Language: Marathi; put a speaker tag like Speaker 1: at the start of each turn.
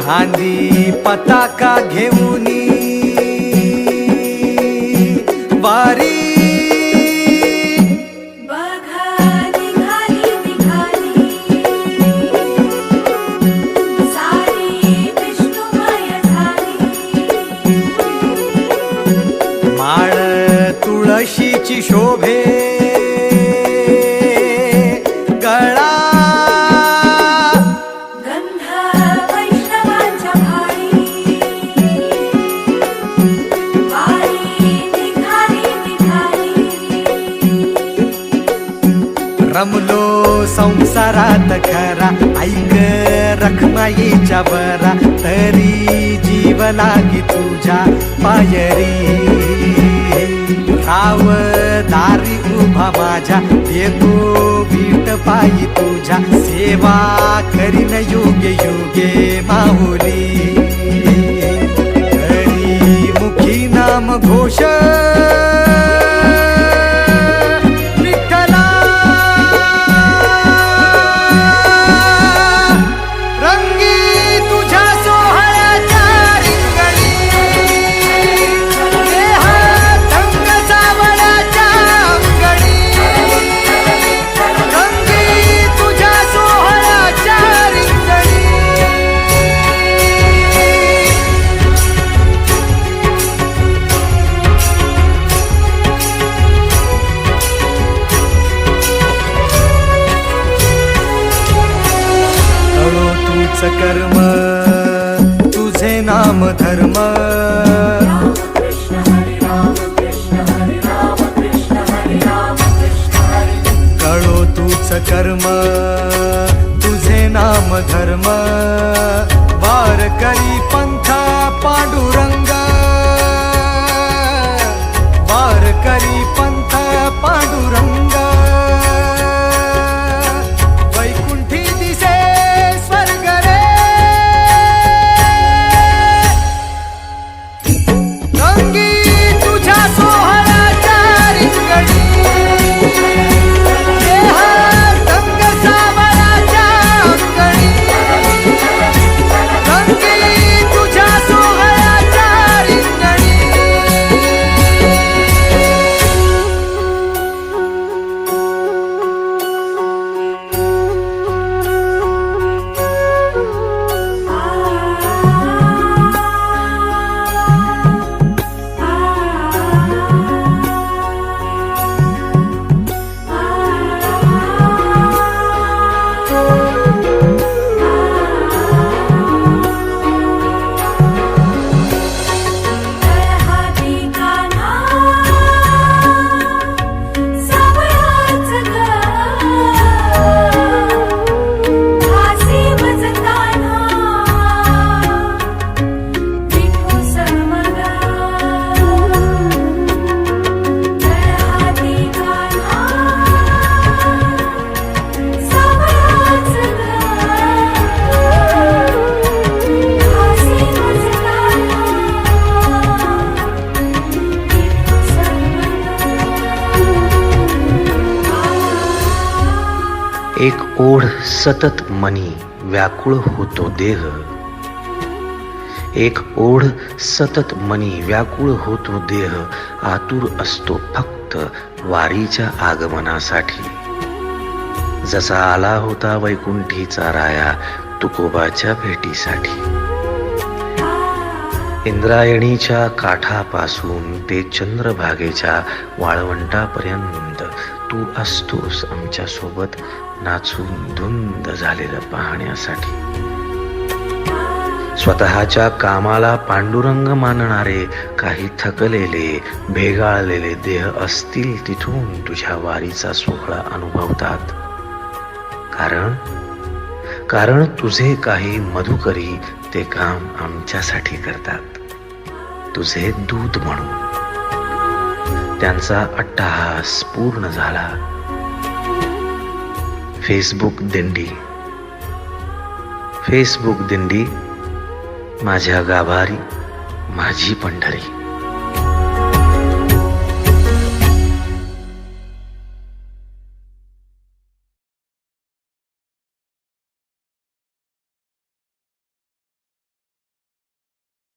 Speaker 1: खांदी पताका घेऊनी वारी माळ तुळशीची शोभे गळा
Speaker 2: गंध वैष्णवांच्या भाळी वारी निघाली निघाली
Speaker 1: रमलो संसारात खरा ऐक रखमाईच्या बरा तरी जीव लागी तुझ्या पायरी राव दारी उभा माझ्या येतो बीट पायी तुझ्या सेवा करीन योगे योगे माहुली करी मुखी नाम घोष कर्म तुझे नाम धर्म कळो तूच कर्म तुझे नाम धर्म वार करी पंथ पांडुरंग वार करी पंथ पांडुरंग
Speaker 3: एक ओढ सतत मनी व्याकुळ होतो देह एक ओढ सतत मनी व्याकुळ होतो देह आतुर असतो फक्त वारीच्या आगमनासाठी जसा आला होता वैकुंठीचा राया तुकोबाच्या भेटीसाठी इंद्रायणीच्या काठापासून ते चंद्रभागेच्या वाळवंटापर्यंत तू असतोस आमच्या सोबत नाचून धुंद झालेलं पाहण्यासाठी स्वतःच्या कामाला पांडुरंग मानणारे काही थकलेले भेगाळलेले देह असतील तिथून तुझ्या वारीचा सोहळा अनुभवतात कारण तुझे काही मधुकरी ते काम आमच्यासाठी करतात तुझे दूत म्हणून त्यांचा अट्टहास पूर्ण झाला फेसबुक दिंडी माझ्या गाभारी माझी पंढरी.